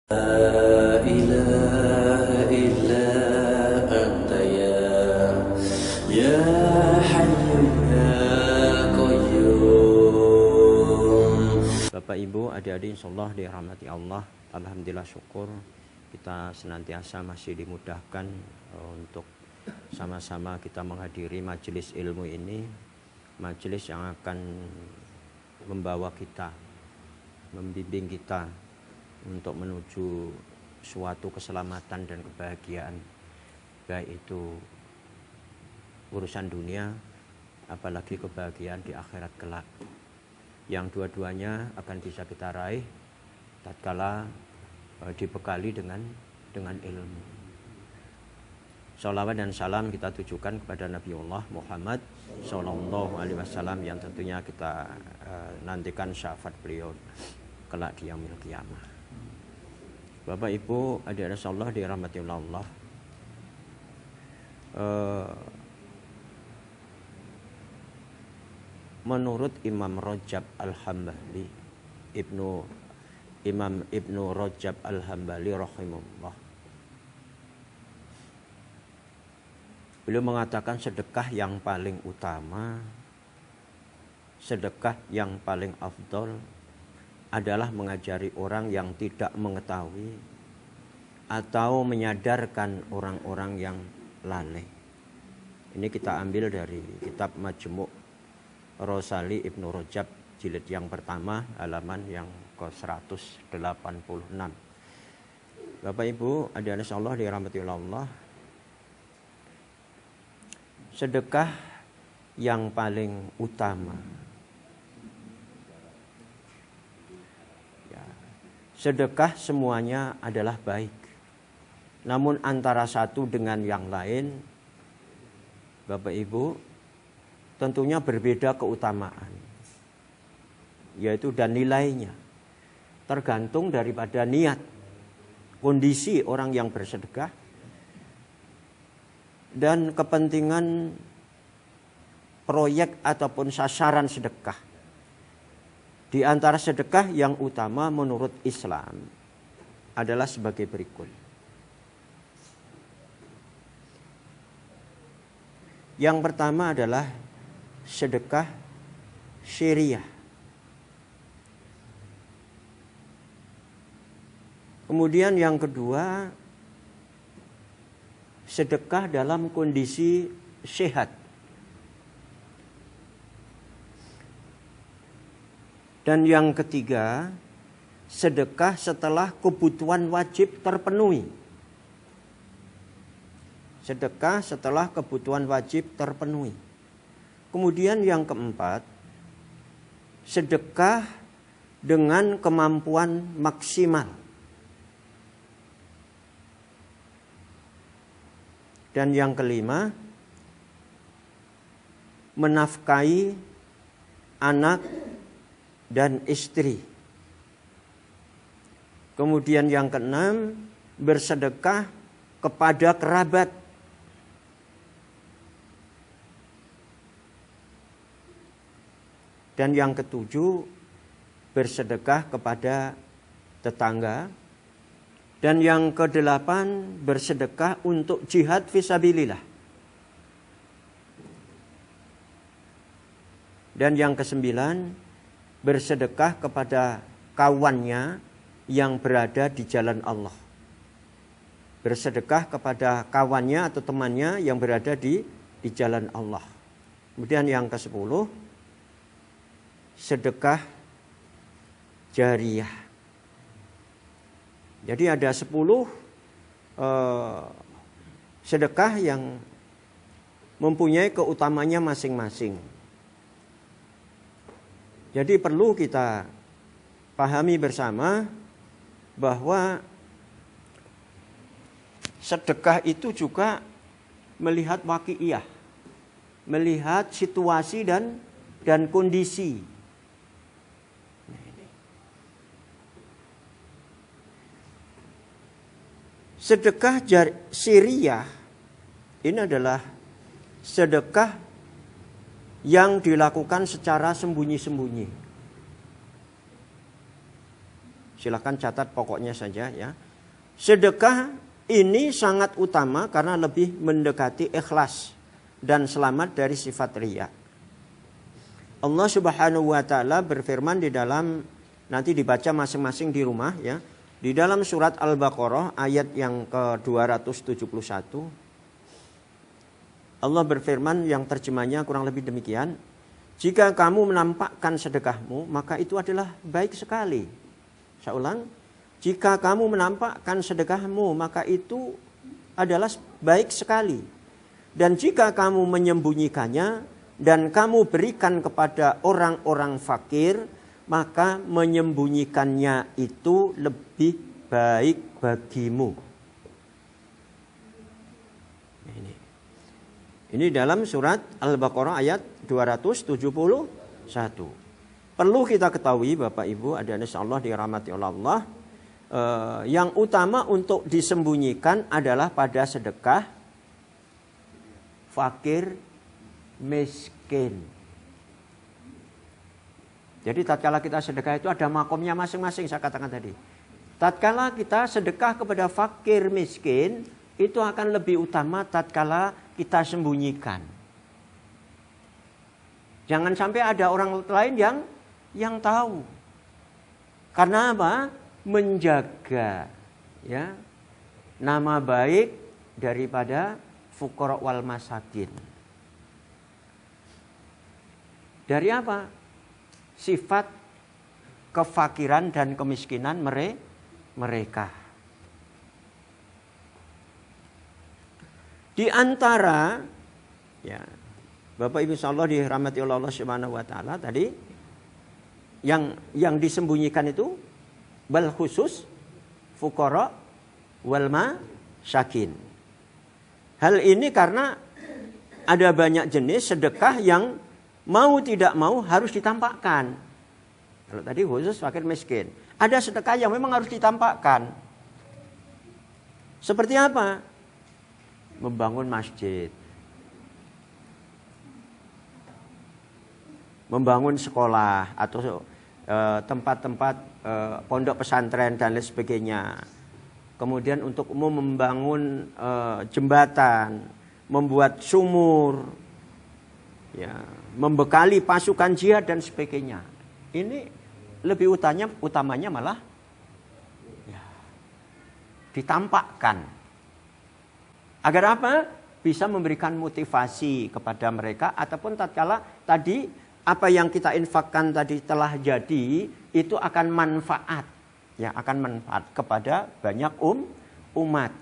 لا إله إلا أنت يا حي يا قيوم. Bapak Ibu, adik-adik insyaallah dirahmati Allah. Alhamdulillah syukur kita senantiasa masih dimudahkan untuk sama-sama kita menghadiri majelis ilmu ini. Majelis yang akan membawa kita, membimbing kita untuk menuju suatu keselamatan dan kebahagiaan, baik itu urusan dunia apalagi kebahagiaan di akhirat kelak, yang dua-duanya akan bisa kita raih tatkala dibekali dengan ilmu. Shalawat dan salam kita tujukan kepada Nabiullah Muhammad Sallallahu Alaihi Wasallam yang tentunya kita nantikan syafaat beliau kelak di yaumil qiyamah. Bapak Ibu, adik-adik Allah dirahmati Allah. Menurut Imam Rajab Al-Hambali, Imam Ibnu Rajab Al-Hambali rahimahullah, beliau mengatakan sedekah yang paling utama, sedekah yang paling afdol adalah mengajari orang yang tidak mengetahui atau menyadarkan orang-orang yang lalai. Ini kita ambil dari kitab Majmu' Rosali Ibnu Rajab jilid yang pertama halaman yang ke-186. Bapak Ibu, adik-adik Allah dirahmati Allah, sedekah yang paling utama, sedekah semuanya adalah baik. Namun antara satu dengan yang lain, Bapak Ibu, tentunya berbeda keutamaan, yaitu dan nilainya. Tergantung daripada niat, kondisi orang yang bersedekah, dan kepentingan proyek ataupun sasaran sedekah. Di antara sedekah yang utama menurut Islam adalah sebagai berikut. Yang pertama adalah sedekah syariah. Kemudian yang kedua, sedekah dalam kondisi sehat. Dan yang ketiga, sedekah setelah kebutuhan wajib terpenuhi. Sedekah setelah kebutuhan wajib terpenuhi. Kemudian yang keempat, sedekah dengan kemampuan maksimal. Dan yang kelima, menafkahi anak dan istri. Kemudian yang keenam, bersedekah kepada kerabat. Dan yang ketujuh, bersedekah kepada tetangga. Dan yang kedelapan, bersedekah untuk jihad fisabilillah. Dan yang kesembilan, bersedekah kepada kawannya yang berada di jalan Allah. Bersedekah kepada kawannya atau temannya yang berada di jalan Allah. Kemudian yang ke-10, sedekah jariyah. Jadi ada 10 sedekah yang mempunyai keutamanya masing-masing. Jadi perlu kita pahami bersama bahwa sedekah itu juga melihat waqi'iyah, melihat situasi dan kondisi. Sedekah syariah ini adalah sedekah yang dilakukan secara sembunyi-sembunyi. Silahkan catat pokoknya saja ya. Sedekah ini sangat utama karena lebih mendekati ikhlas dan selamat dari sifat riya. Allah Subhanahu wa taala berfirman di dalam, nanti dibaca masing-masing di rumah ya. Di dalam surat Al-Baqarah ayat yang ke-271. Allah berfirman yang terjemahnya kurang lebih demikian. Jika kamu menampakkan sedekahmu, maka itu adalah baik sekali. Saya ulang. Jika kamu menampakkan sedekahmu, maka itu adalah baik sekali. Dan jika kamu menyembunyikannya dan kamu berikan kepada orang-orang fakir, maka menyembunyikannya itu lebih baik bagimu. Ini dalam surat Al-Baqarah ayat 271. Perlu kita ketahui Bapak Ibu, ada insyaallah dirahmati oleh Allah. Yang utama untuk disembunyikan adalah pada sedekah fakir miskin. Jadi tatkala kita sedekah itu ada makomnya masing-masing, saya katakan tadi. Tatkala kita sedekah kepada fakir miskin, itu akan lebih utama tatkala kita sembunyikan. Jangan sampai ada orang lain yang tahu. Karena apa? Menjaga ya nama baik daripada fuqara wal masakin. Dari apa? Sifat kefakiran dan kemiskinan mereka. Di antara ya Bapak Ibu insyaallah dirahmati oleh Allah Subhanahu wa taala tadi yang disembunyikan itu bal khusus fuqara wal masakin. Hal ini karena ada banyak jenis sedekah yang mau tidak mau harus ditampakkan. Kalau tadi khusus fakir miskin. Ada sedekah yang memang harus ditampakkan. Seperti apa? Membangun masjid. Membangun sekolah atau tempat-tempat pondok pesantren dan lain sebagainya. Kemudian untuk umum membangun jembatan, membuat sumur, ya, membekali pasukan jihad dan sebagainya. Ini lebih utamanya malah ya, ditampakkan. Agar apa? Bisa memberikan motivasi kepada mereka ataupun tatkala tadi apa yang kita infakkan tadi telah jadi itu akan manfaat, ya akan manfaat kepada banyak umat.